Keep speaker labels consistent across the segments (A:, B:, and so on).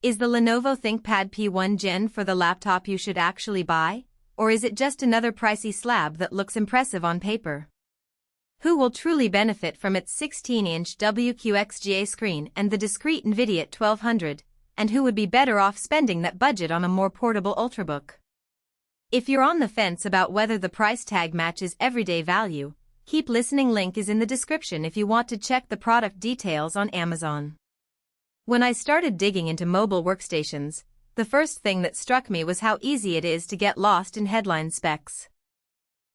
A: Is the Lenovo ThinkPad P1 Gen for the laptop you should actually buy, or is it just another pricey slab that looks impressive on paper? Who will truly benefit from its 16-inch WQXGA screen and the discrete NVIDIA 1200, and who would be better off spending that budget on a more portable Ultrabook? If you're on the fence about whether the price tag matches everyday value, keep listening. Link is in the description if you want to check the product details on Amazon. When I started digging into mobile workstations, the first thing that struck me was how easy it is to get lost in headline specs.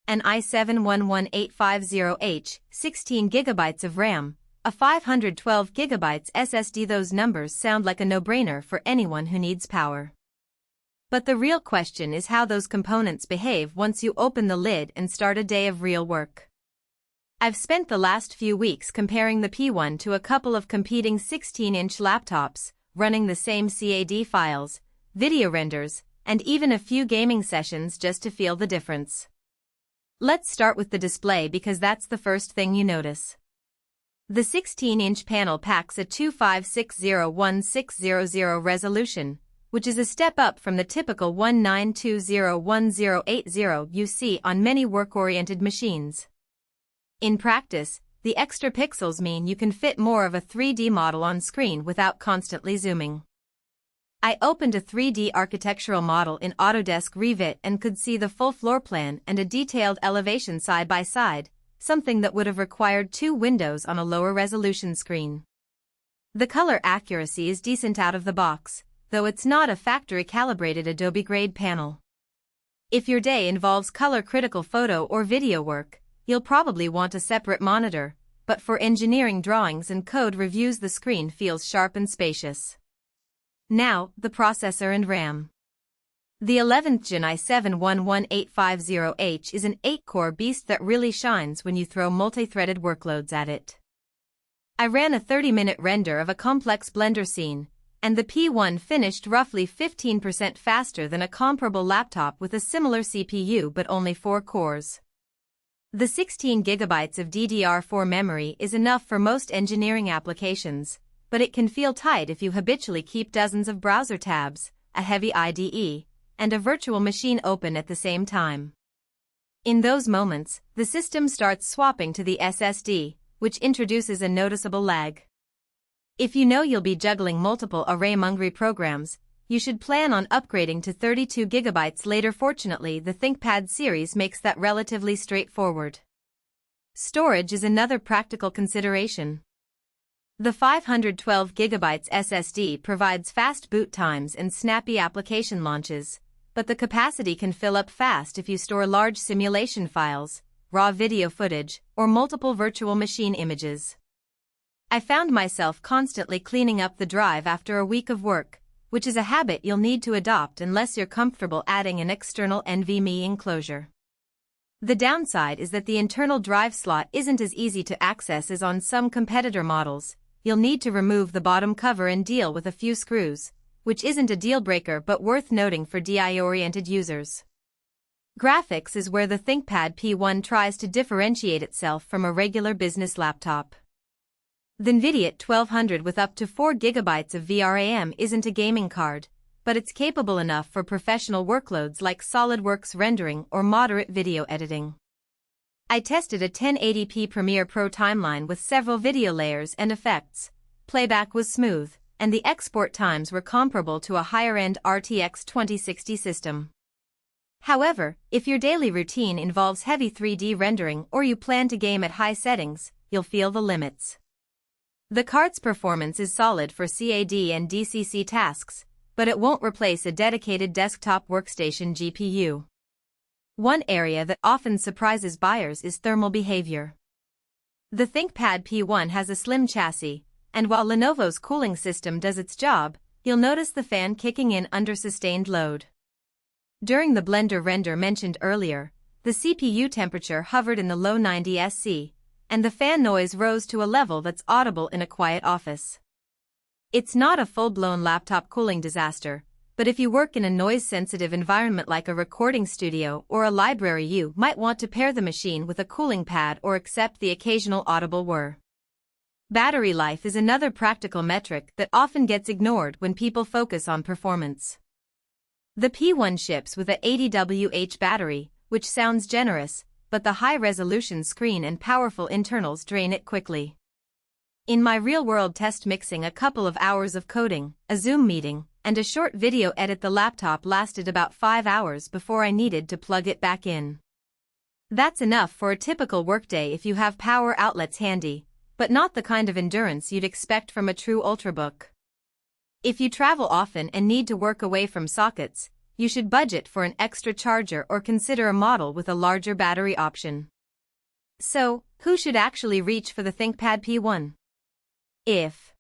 A: An i7-11850H, 16 GB of RAM, a 512 GB SSD. Those numbers sound like a no-brainer for anyone who needs power. But the real question is how those components behave once you open the lid and start a day of real work. I've spent the last few weeks comparing the P1 to a couple of competing 16-inch laptops, running the same CAD files, video renders, and even a few gaming sessions just to feel the difference. Let's start with the display because that's the first thing you notice. The 16-inch panel packs a 2560x1600 resolution, which is a step up from the typical 1920x1080 you see on many work-oriented machines. In practice, the extra pixels mean you can fit more of a 3D model on screen without constantly zooming. I opened a 3D architectural model in Autodesk Revit and could see the full floor plan and a detailed elevation side by side, something that would have required 2 windows on a lower resolution screen. The color accuracy is decent out of the box, though it's not a factory-calibrated Adobe-grade panel. If your day involves color-critical photo or video work, you'll probably want a separate monitor, but for engineering drawings and code reviews the screen feels sharp and spacious. Now, the processor and RAM. The 11th Gen i7-11850H is an 8-core beast that really shines when you throw multi-threaded workloads at it. I ran a 30-minute render of a complex Blender scene, and the P1 finished roughly 15% faster than a comparable laptop with a similar CPU but only 4 cores. The 16 GB of DDR4 memory is enough for most engineering applications, but it can feel tight if you habitually keep dozens of browser tabs, a heavy IDE, and a virtual machine open at the same time. In those moments, the system starts swapping to the SSD, which introduces a noticeable lag. If you know you'll be juggling multiple array-hungry programs, you should plan on upgrading to 32 GB later. Fortunately, the ThinkPad series makes that relatively straightforward. Storage is another practical consideration. The 512 GB SSD provides fast boot times and snappy application launches, but the capacity can fill up fast if you store large simulation files, raw video footage, or multiple virtual machine images. I found myself constantly cleaning up the drive after a week of work, which is a habit you'll need to adopt unless you're comfortable adding an external NVMe enclosure. The downside is that the internal drive slot isn't as easy to access as on some competitor models. You'll need to remove the bottom cover and deal with a few screws, which isn't a deal breaker but worth noting for DI-oriented users. Graphics is where the ThinkPad P1 tries to differentiate itself from a regular business laptop. The NVIDIA 1200 with up to 4 GB of VRAM isn't a gaming card, but it's capable enough for professional workloads like SolidWorks rendering or moderate video editing. I tested a 1080p Premiere Pro timeline with several video layers and effects. Playback was smooth, and the export times were comparable to a higher-end RTX 2060 system. However, if your daily routine involves heavy 3D rendering or you plan to game at high settings, you'll feel the limits. The card's performance is solid for CAD and DCC tasks, but it won't replace a dedicated desktop workstation GPU. One area that often surprises buyers is thermal behavior. The ThinkPad P1 has a slim chassis, and while Lenovo's cooling system does its job, you'll notice the fan kicking in under sustained load. During the Blender render mentioned earlier, the CPU temperature hovered in the low 90 SC, and the fan noise rose to a level that's audible in a quiet office. It's not a full-blown laptop cooling disaster, but if you work in a noise-sensitive environment like a recording studio or a library, you might want to pair the machine with a cooling pad or accept the occasional audible whir. Battery life is another practical metric that often gets ignored when people focus on performance. The P1 ships with a 80 Wh battery, which sounds generous, but the high-resolution screen and powerful internals drain it quickly. In my real-world test mixing, a couple of hours of coding, a Zoom meeting, and a short video edit, the laptop lasted about 5 hours before I needed to plug it back in. That's enough for a typical workday if you have power outlets handy, but not the kind of endurance you'd expect from a true ultrabook. If you travel often and need to work away from sockets, you should budget for an extra charger or consider a model with a larger battery option. So, who should actually reach for the ThinkPad P1? If